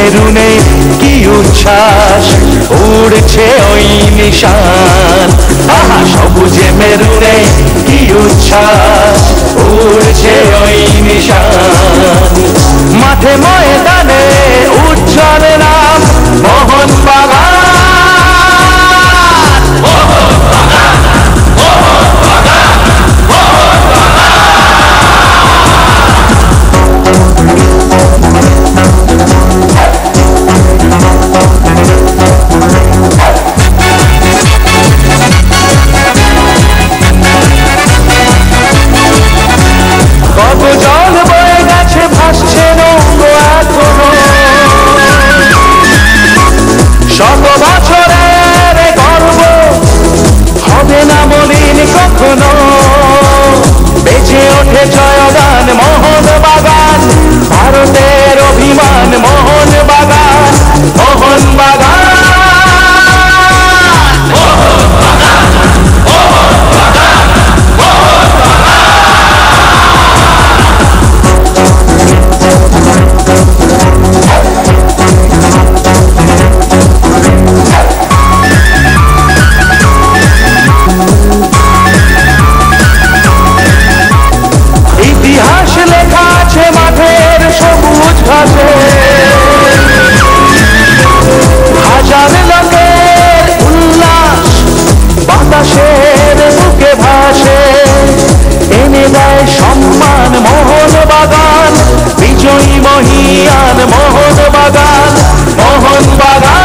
মেরুনে কি উচ্ছ্বাস, উড়ছে ওই নিশান। আহা সবুজে মেরুনে কি উচ্ছ্বাস, উড়ছে ওই নিশান। মাঠে ময়দানে উজ্জ্বল নাম মোহনবাগান। কত জল বয়ে গেছে ভাসছে নৌকো এখনো, শত বছরের গর্ব হবে না মলিন কখনো। বেঁচে ওঠে জয়গান মোহনবাগান, ভারতের অভিমান মোহনবাগান, মোহনবাগান। ইতিহাস লেখা আছে মাঠের সবুজ ঘাসে, হাজার লোকের উল্লাস বাতাসের বুকে ভাসে। এনে দেয় সম্মান মোহনবাগান, বিজয়ী মহিয়ান মোহনবাগান, মোহনবাগান।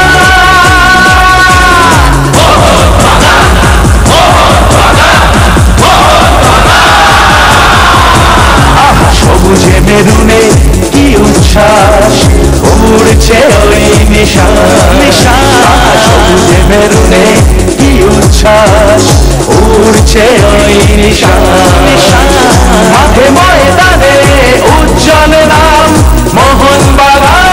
সবুজে মেরুনে কি উচ্ছ্বাস, উড়ছে ওই নিশান। সবুজে মেরুনে কি উচ্ছ্বাস, উড়ছে ওই নিশান। মাঠে ময়দানে উজ্জ্বল নাম মোহনবাগান।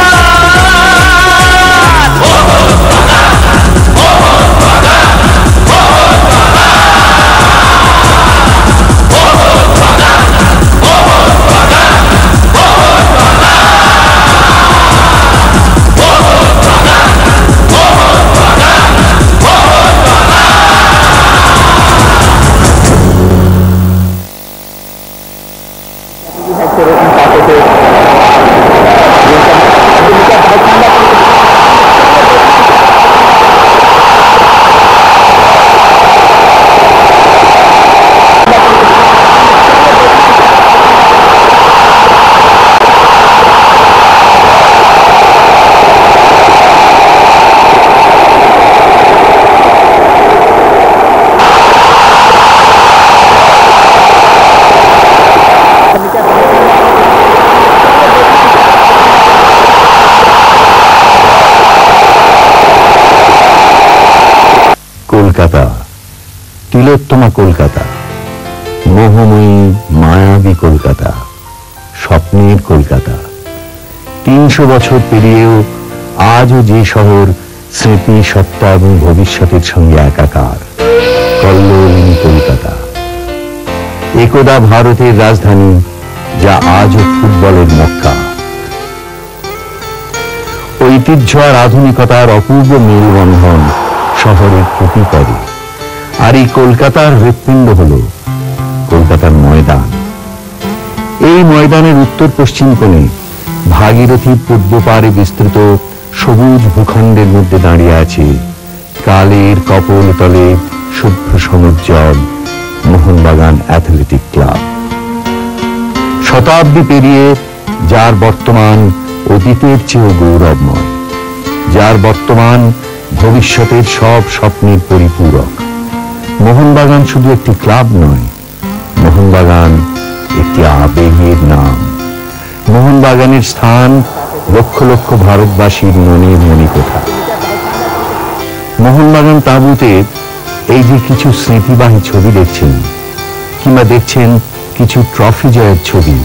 কলকাতা, তিলোত্তমা কলকাতা, মোহময়ী মায়াবী কলকাতা, স্বপ্নের কলকাতা। ৩০০ বছর পেরিয়েও আজও যে শহর স্মৃতি, সত্তা এবং ভবিষ্যতের সঙ্গে একাকার, কল্লোলিনী কলকাতা। একদা ভারতের রাজধানী, যা আজও ফুটবলের মক্কা। ঐতিহ্য আর আধুনিকতার অপূর্ব মেলবন্ধন শহরের ক্ষতি করে। আর এই কলকাতার হৃৎপিণ্ড হল কলকাতার ময়দান। এই ময়দানের উত্তর পশ্চিম কোণে ভাগীরথীর পূর্ব পারে বিস্তৃত সবুজ ভূখণ্ডের মধ্যে দাঁড়িয়ে আছে কালের কপোল তলে শুভ্র সমুজ্জ্বল মোহনবাগান অ্যাথলেটিক ক্লাব। শতাব্দী পেরিয়ে যার বর্তমান অতীতের চেয়েও গৌরবময়, যার বর্তমান ভবিষ্যতের সব স্বপ্নের পরিপূরক। মোহনবাগান শুধু একটি ক্লাব নয়, মোহনবাগান একটি আবেগের নাম। মোহনবাগানের স্থান লক্ষ লক্ষ ভারতবাসীর মনের মণিকোঠা। মোহনবাগান তাঁবুতে এই যে কিছু স্মৃতিবাহী ছবি দেখছেন, কিংবা দেখছেন কিছু ট্রফি জয়ের ছবি,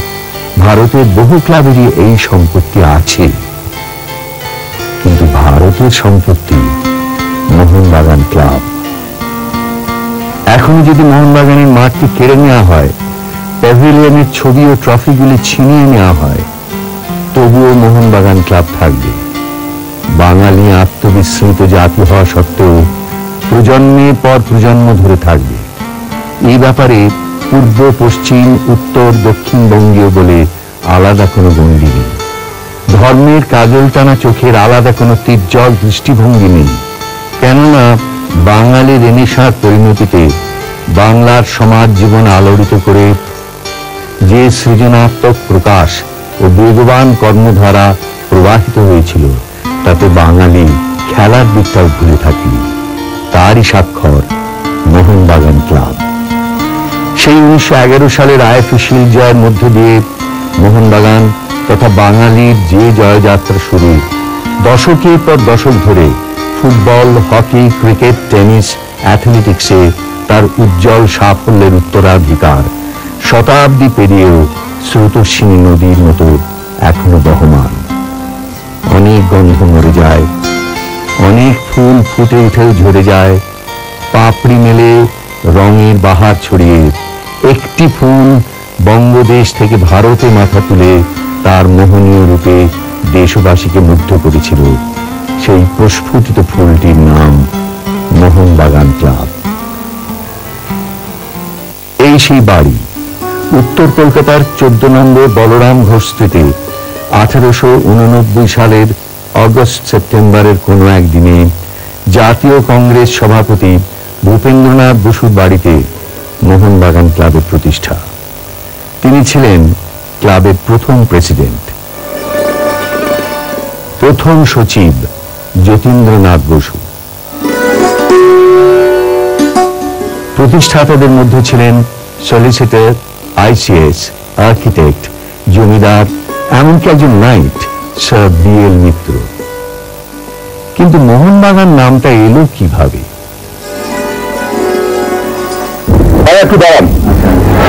ভারতের বহু ক্লাবেরই এই সম্পত্তি আছে। কিন্তু ভারতের সম্পত্তি মোহনবাগান ক্লাব। এখন যদি মোহনবাগানের মাঠটি কেড়ে নেওয়া হয়, প্যাভিলিয়নের ছবি ও ট্রফিগুলি ছিনিয়ে নেওয়া হয়, তবুও মোহনবাগান ক্লাব থাকবে। বাঙালি আত্মবিস্মৃত জাতি হওয়া সত্ত্বেও প্রজন্মের পর প্রজন্ম ধরে থাকবে। এই ব্যাপারে পূর্ব পশ্চিম উত্তর দক্ষিণবঙ্গীয় বলে আলাদা কোনো গণ্ডি নেই। ধর্মের কাজল টানা চোখের আলাদা কোনো তীর্যক দৃষ্টিভঙ্গি নেই। কেননা বাঙালি রেনেসাঁর পরিণতিতে বাংলার সমাজ জীবন আলোড়িত করে যে সৃজনাত্মক প্রকাশ ও বেগবান কর্মধারা প্রবাহিত হয়েছিল, তাতে বাঙালি খেলার দিকটাও ভুলে থাকেনি। তারই স্বাক্ষর মোহনবাগান ক্লাব। সেই 1911 সালের আইএফএ শিল্ড জয়ের মধ্য দিয়ে মোহনবাগান তথা বাঙালির যে জয়যাত্রা শুরু, দশকের পর দশক ধরে ফুটবল, হকি, ক্রিকেট, টেনিস, অ্যাথলেটিক্সে তার উজ্জ্বল সাফল্যের উত্তরাধিকার শতাব্দী পেরিয়েও স্রোতস্বিনী নদীর মতো এখনো বহমান। অনেক গন্ধ মরে যায়, অনেক ফুল ফুটে উঠেও ঝরে যায়, পাপড়ি মেলে রঙের বাহার ছড়িয়ে একটি ফুল বঙ্গদেশ থেকে ভারতে মাথা তুলে তার মোহনীয় রূপে দেশবাসীকে মুগ্ধ করেছিল। সেই প্রস্ফুটিত ফুলটির নাম মোহনবাগান ক্লাব। এই সেই বাড়ি উত্তর কলকাতার 14 নম্বর বলরাম ঘোষ স্ট্রিটে 1889 সালের অগস্ট সেপ্টেম্বরের কোনো একদিনে জাতীয় কংগ্রেস সভাপতি ভূপেন্দ্রনাথ বসুর বাড়িতে মোহনবাগান ক্লাবের প্রতিষ্ঠা। তিনি ছিলেন ক্লাবের প্রথম প্রেসিডেন্ট। প্রথম সচিব যতীন্দ্রনাথ বসু। প্রতিষ্ঠাতাদের মধ্যে ছিলেন সলিসিটর, আইসিএস, আর্কিটেক্ট, জমিদার, এমনকি একজন নাইট স্যার বিএল মিত্র। কিন্তু মোহনবাগান নামটা এলো কিভাবে? একটু দাঁড়ান,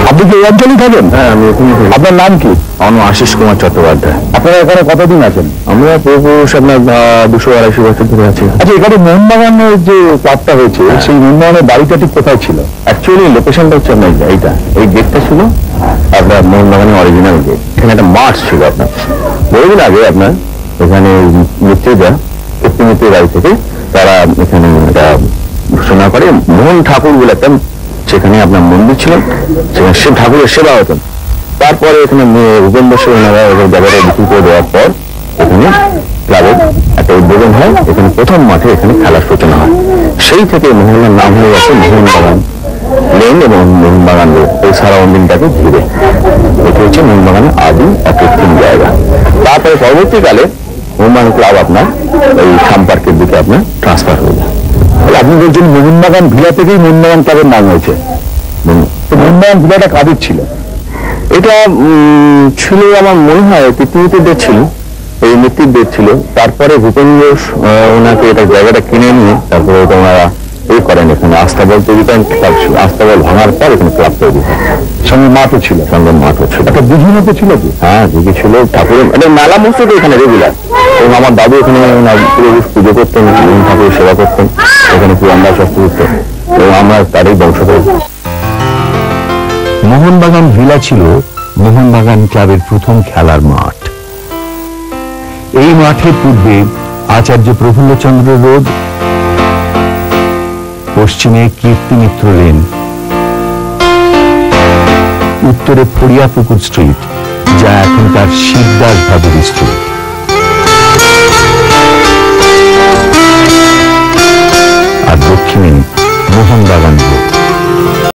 আপনি কি এই অঞ্চলেই থাকেন? হ্যাঁ, আমি এখানে। আপনার নাম কি? আমার নাম আশিস কুমার চট্টোপাধ্যায়। আপনারা এখানে কতদিন আছেন? আমরা পুরুষ আপনার 200-250 বছর ধরে আছি। আচ্ছা, এখানে মোহনবাগানের যে ক্লাবটা হয়েছে, সেই মোহনবাগানের বাড়িটা ঠিক কোথায় ছিল? অ্যাকচুয়ালি লোকেশনটা হচ্ছে আপনার এইটা, এই গেটটা ছিল আপনার মোহনবাগানের অরিজিনাল গেট। এখানে একটা মাঠ ছিল আপনার বহুদিন আগে। আপনার এখানে মিত্রীরা মিত্রের বাড়ি থেকে তারা এখানে একটা ঘোষণা করে মোহন ঠাকুর বলে একটা, সেখানে আপনার মন্দির ছিল, সেখানে শিব ঠাকুরের সেবা হতেন। তারপরে এখানে ভূপেন্দ্র জায়গাটা বিক্রি করে দেওয়ার পর এখানে ক্লাবের একটা উদ্বোধন হয়। এখানে প্রথম মাঠে এখানে খেলার সূচনা হয়। সেই থেকে মোহনের নাম হয়ে গেছে মোহনবাগান লেন এবং মোহনবাগান রোড, এই সারাউন্ডিংটাকে ঘিরে। এটা হচ্ছে মোহনবাগানের আদি অকৃত্রিম জায়গা। তারপরে পরবর্তীকালে মোহনবাগান ক্লাব আপনার এই সাম্পার্কের দিকে আপনার ট্রান্সফার হয়ে যায়। আপনি বলছেন মোহনবাগান ভিলা থেকেই মোহনবাগান ক্লাবের নাম হয়েছে। তো মোহনবাগান ভিলাটা কাদের ছিল? এটা ছিল আমার মনে হয় পিতৃদের ছিল, এই মিত্রদের ছিল। তারপরে ভূপেন্দ্র ওনাকে এটা জায়গাটা কিনে নিয়ে তারপরে ওনারা এই করেন, এখানে আস্তাবল তৈরি করেন। আস্তাবল ভাঙার পর এখানে ক্লাব তৈরি হয়। সঙ্গে মাঠও ছিল। সঙ্গে মাঠও ছিল। একটা দিঘি মতো ছিল কি? হ্যাঁ, দিঘি ছিল। ঠাকুরের এটা মেলা মসজিদ এখানে রেগুলার, এবং আমার দাদু এখানে পুজো করতেন, ঠাকুরের সেবা করতেন, এখানে পুরান্দা শাস্ত্র করতেন, এবং আমরা তারই বংশধর। মোহনবাগান ভিলা ছিল মোহনবাগান ক্লাবের প্রথম খেলার মাঠ। এই মাঠে পূর্বে আচার্য প্রফুল্লচন্দ্র রোড, পশ্চিমে কীর্তি মিত্র লেন, উত্তরে ফড়িয়াপুকুর স্ট্রিট, যা এখনকার শিবদাস ভাদুরী স্ট্রিট, আর দক্ষিণে মোহনবাগান।